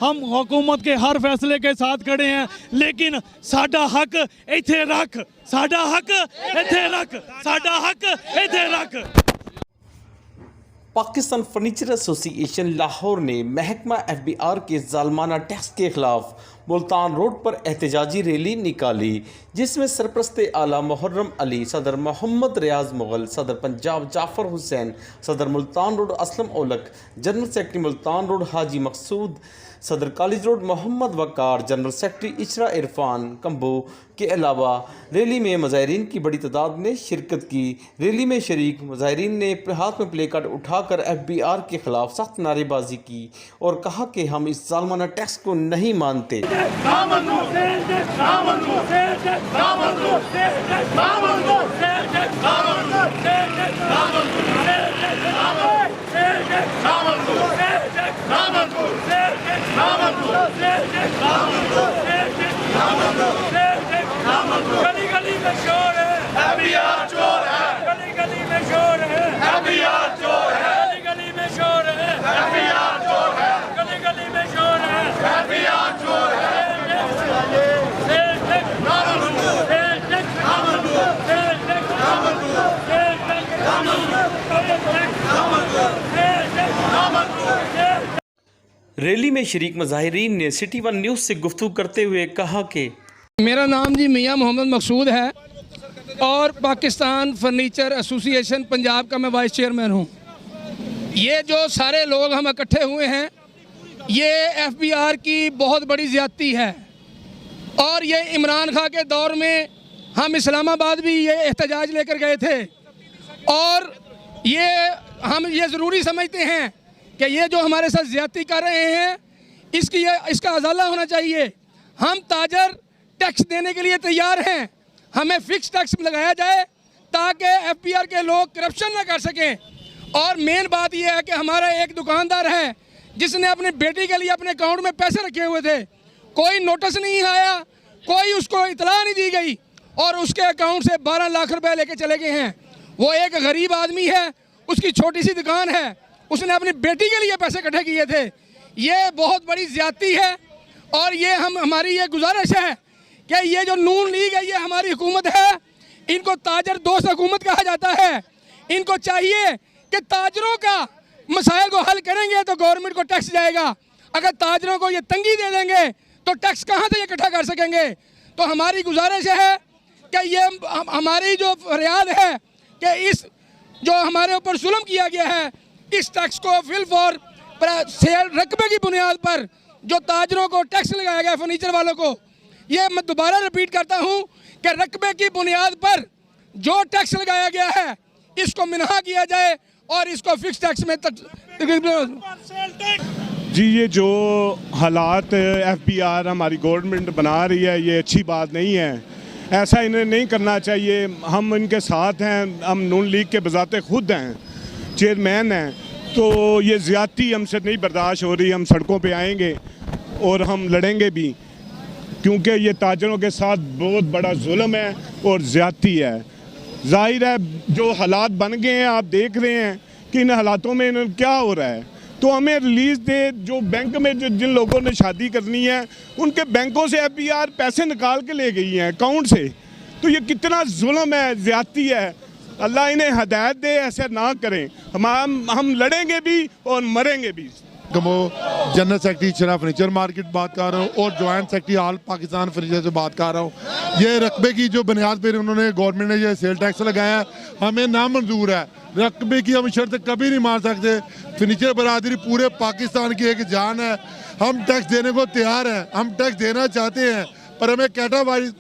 हम हुकूमत के हर फैसले के साथ खड़े हैं, लेकिन साडा हक इत्थे रख, साडा हक इत्थे रख, साडा हक इत्थे रख। पाकिस्तान फर्नीचर एसोसिएशन लाहौर ने महकमा FBR के जालमाना टैक्स के खिलाफ मुल्तान रोड पर एहतजाजी रैली निकाली, जिसमें सरपरस्त आला मुहर्रम अली, सदर मोहम्मद रियाज मुगल, सदर पंजाब जाफर हुसैन, सदर Multan road Aslam Olak, general secretary Multan road Haji Maqsood, सदर college road Mohammad Waqar, general secretary Ishra Irfan Kamboh के अलावा रैली में मुजाहिरीन की बड़ी तादाद ने शिरकत की। रैली में शरीक मुजाहिरीन ने हाथ में प्ले कार्ड उठाकर FBR के खिलाफ सख्त नारेबाजी की और कहा कि हम इस जालमाना टैक्स को नहीं मानते। गली गली में शोर है, FBR चोर है, गली गली में शोर है, FBR चोर है, गली गली में शोर है, FBR चोर है, गली गली में शोर है, FBR चोर है। रैली में शरीक मुजाहिरीन ने सिटी वन न्यूज़ से गुफ्तगू करते हुए कहा कि मेरा नाम जी मियाँ मोहम्मद मकसूद है और पाकिस्तान फर्नीचर एसोसिएशन पंजाब का मैं वाइस चेयरमैन हूँ। ये जो सारे लोग हम इकट्ठे हुए हैं, ये FBR की बहुत बड़ी ज़्यादती है और ये इमरान खान के दौर में हम इस्लामाबाद भी ये एहतजाज लेकर गए थे और ये हम ये ज़रूरी समझते हैं कि ये जो हमारे साथ ज़्यादती कर रहे हैं इसका अजाला होना चाहिए। हम ताजर टैक्स देने के लिए तैयार हैं, हमें फिक्स टैक्स लगाया जाए ताकि FBR के लोग करप्शन ना कर सकें। और मेन बात यह है कि हमारा एक दुकानदार है जिसने अपनी बेटी के लिए अपने अकाउंट में पैसे रखे हुए थे, कोई नोटिस नहीं आया, कोई उसको इतला नहीं दी गई और उसके अकाउंट से 12 लाख रुपए लेके चले गए हैं। वो एक गरीब आदमी है, उसकी छोटी सी दुकान है, उसने अपनी बेटी के लिए पैसे इकट्ठे किए थे। ये बहुत बड़ी ज़्यादती है और ये हमारी ये गुजारिश है कि ये जो नून लीग है, ये हमारी हुकूमत है, इनको ताजर दोस्त हुकूमत कहा जाता है। इनको चाहिए कि ताजरों का मसाइल को हल करेंगे तो गवर्नमेंट को टैक्स जाएगा, अगर ताजरों को ये तंगी दे देंगे तो टैक्स कहाँ से ये इकट्ठा कर सकेंगे। तो हमारी गुजारिश है कि ये हमारी जो फरियाद है कि इस जो हमारे ऊपर जुल्म किया गया है, इस टैक्स को फिल फॉर सेल रकबे की बुनियाद पर जो ताजरों को टैक्स लगाया गया फर्नीचर वालों को, ये मैं दोबारा रिपीट करता हूँ कि रकबे की बुनियाद पर जो टैक्स लगाया गया है इसको मिनहा किया जाए और इसको फिक्स टैक्स में जी। ये जो हालात FBR हमारी गवर्नमेंट बना रही है, ये अच्छी बात नहीं है, ऐसा इन्हें नहीं करना चाहिए। हम इनके साथ हैं, हम नून लीग के बजाते खुद हैं, चेयरमैन हैं, तो ये ज़्यादती हमसे नहीं बर्दाश्त हो रही। हम सड़कों पे आएंगे और हम लड़ेंगे भी, क्योंकि ये ताजरों के साथ बहुत बड़ा जुल्म है और ज़्यादती है। जाहिर है जो हालात बन गए हैं, आप देख रहे हैं कि इन हालातों में क्या हो रहा है। तो हमें रिलीज़ दे, जो बैंक में जिन लोगों ने शादी करनी है उनके बैंकों से FBR पैसे निकाल के ले गई हैं अकाउंट से। तो ये कितना जुल्म है, ज़्यादती है। अल्लाह इन्हें हदायत दे, ऐसे ना करें। हम लड़ेंगे भी और मरेंगे भी। कमो जनरल सेक्रेटरी चरा फर्नीचर मार्केट बात कर रहा हूँ और joint secretary all Pakistan furniture से बात कर रहा हूँ। ये रकबे की जो बुनियाद पर उन्होंने गवर्नमेंट ने ये सेल टैक्स लगाया है, हमें नामंजूर है। रकबे की हम शर्त कभी नहीं मान सकते। फर्नीचर बरादरी पूरे पाकिस्तान की एक जान है, हम टैक्स देने को तैयार हैं, हम टैक्स देना चाहते हैं, पर हमें कैटेगरी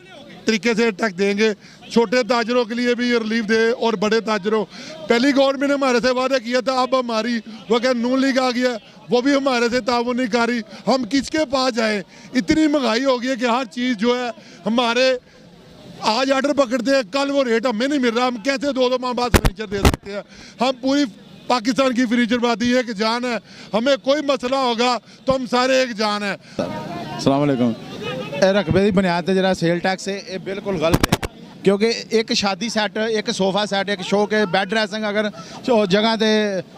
तरीके से टैक्स देंगे। छोटे ताजरों के लिए भी रिलीफ दे और बड़े ताजरों, पहली गवर्नमेंट ने हमारे से वादा किया था, अब हमारी वह नून लीग आ गया, वो भी हमारे से ताउन नहीं कर रही। हम किसके पास जाएं? इतनी महंगाई हो गई है कि हर चीज़ जो है हमारे आज ऑर्डर पकड़ते हैं, कल वो रेट हमें नहीं मिल रहा। हम कैसे 2-2 माह बाद फर्नीचर दे सकते हैं? हम पूरी पाकिस्तान की फर्नीचर बाती है कि जान है, हमें कोई मसला होगा तो हम सारे एक जान है। अस्सलाम वालेकुम। रकबे की बुनियाद पर जरा सेल टैक्स है, ये बिल्कुल गलत है। क्योंकि एक शादी सैट, एक सोफा सैट, एक शो के बैड ड्रैसिंग अगर जगह ते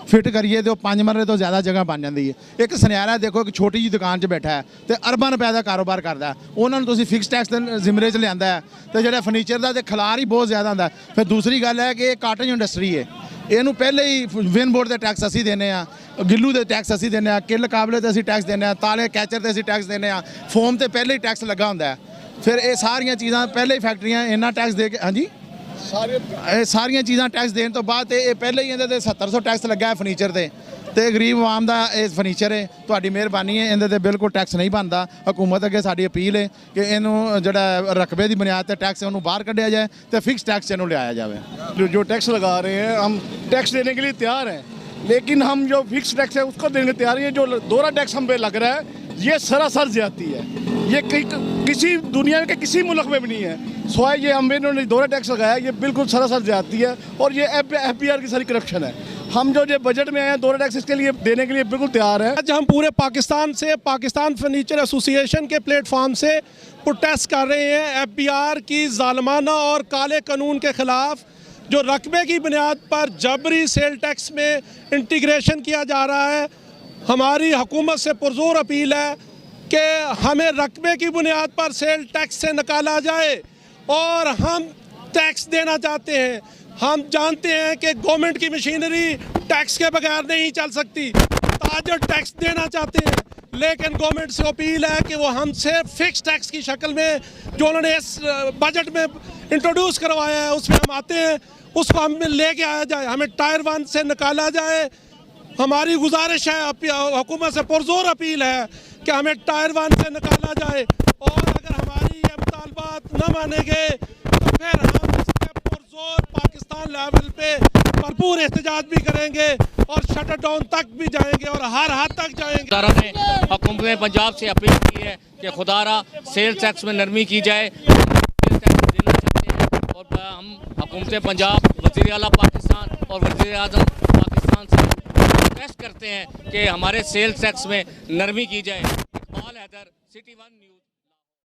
फिट करिए तो 5 मरले तो ज़्यादा जगह बन जाती है। एक सुनहरा देखो एक छोटी जी दुकान 'च बैठा है तो अरबां रुपए का कारोबार करता है, उन्होंने तुसीं फिक्स टैक्स के जिमरे च लिआंदा है तो जो फर्नीचर का तो खलार ही बहुत ज़्यादा होंदा है। फिर दूसरी गल है कि काटन इंडस्ट्री है, ਇਹਨੂੰ ਪਹਿਲੇ ਹੀ ਵਿਨ ਬੋਰਡ ਦੇ ਟੈਕਸ ਅਸੀਂ ਦਿੰਦੇ ਆ, ਗਿੱਲੂ ਦੇ ਟੈਕਸ ਅਸੀਂ ਦਿੰਦੇ ਆ, ਕਿੱਲ ਕਾਬਲੇ ਤੇ ਅਸੀਂ ਟੈਕਸ ਦਿੰਦੇ ਆ, ਤਾਲੇ ਕੈਚਰ ਤੇ ਅਸੀਂ ਟੈਕਸ ਦਿੰਦੇ ਆ, ਫੋਮ ਤੇ ਪਹਿਲੇ ਹੀ ਟੈਕਸ ਲੱਗਾ ਹੁੰਦਾ ਹੈ। ਫਿਰ ਇਹ ਸਾਰੀਆਂ ਚੀਜ਼ਾਂ ਪਹਿਲੇ ਹੀ ਫੈਕਟਰੀਆਂ ਇੰਨਾ ਟੈਕਸ ਦੇ ਕੇ ਹਾਂਜੀ ਇਹ ਸਾਰੀਆਂ ਚੀਜ਼ਾਂ ਟੈਕਸ ਦੇਣ ਤੋਂ ਬਾਅਦ ਤੇ ਇਹ ਪਹਿਲੇ ਹੀ ਇਹਦੇ ਤੇ 7700 ਟੈਕਸ ਲੱਗਾ ਹੈ ਫਰਨੀਚਰ ਤੇ ਗਰੀਬ ਆਵਾਮ ਦਾ ਇਹ ਫਰਨੀਚਰ ਹੈ। ਤੁਹਾਡੀ ਮਿਹਰਬਾਨੀ ਹੈ, ਇਹਦੇ ਤੇ ਬਿਲਕੁਲ ਟੈਕਸ ਨਹੀਂ ਬਣਦਾ। ਹਕੂਮਤ ਅੱਗੇ ਸਾਡੀ ਅਪੀਲ ਹੈ ਕਿ ਇਹਨੂੰ ਜਿਹੜਾ ਰਕਬੇ ਦੀ ਬੁਨਿਆਦ ਤੇ ਟੈਕਸ ਉਹਨੂੰ ਬਾਹਰ ਕੱਢਿਆ ਜਾਏ ਤੇ ਫਿਕਸ टैक्स ਇਹਨੂੰ ਲਿਆਇਆ ਜਾਵੇ। जो टैक्स लगा रहे हैं हम टैक्स देने के लिए तैयार हैं, लेकिन हम जो फिक्स टैक्स है उसको देने के तैयार हैं। जो दोहरा टैक्स हम पे लग रहा है ये सरासर ज्यादती है, ये किसी दुनिया के किसी मुल्क में भी नहीं है। सवाए ये हम इन्होंने दोहरा टैक्स लगाया ये बिल्कुल सरासर ज्यादती है और ये FBR की सारी करप्शन है। हम जो बजट में आए हैं दोहरा टैक्स इसके लिए देने के लिए बिल्कुल तैयार है। आज हम पूरे पाकिस्तान से पाकिस्तान फर्नीचर एसोसिएशन के प्लेटफॉर्म से प्रोटेस्ट कर रहे हैं FBR की जालमाना और काले कानून के ख़िलाफ़, जो रकबे की बुनियाद पर जबरी सेल टैक्स में इंटीग्रेशन किया जा रहा है। हमारी हुकूमत से पुरजोर अपील है कि हमें रकबे की बुनियाद पर सेल टैक्स से निकाला जाए और हम टैक्स देना चाहते हैं। हम जानते हैं कि गवर्नमेंट की मशीनरी टैक्स के बगैर नहीं चल सकती, ताजर टैक्स देना चाहते हैं, लेकिन गवर्नमेंट से अपील है कि वो हमसे फिक्स टैक्स की शक्ल में जो उन्होंने इस बजट में इंट्रोड्यूस करवाया है उसमें हम आते हैं, उसको हमें लेके आया जाए, हमें टायर 1 से निकाला जाए। हमारी गुजारिश है, हुकूमत से पुरजोर अपील है कि हमें टायर 1 से निकाला जाए और अगर हमारी ये मुतालबात न मानेंगे तो फिर हम इसके पुरजोर पाकिस्तान लेवल पे भरपूर एहतजाज भी करेंगे और शटर डाउन तक भी जाएंगे और हर हद तक जाएंगे। सरकार ने हुकूमत पंजाब से अपील की है कि खुदारा सेल टैक्स में नरमी की जाए। हम टैक्स देना चाहते हैं और हम हुकूमत पंजाब, वज़ीर आला पाकिस्तान और वज़ीर आज़म पाकिस्तान से रिक्वेस्ट करते हैं कि हमारे सेल टैक्स में नरमी की जाए। Iqbal Haider, city 1 news.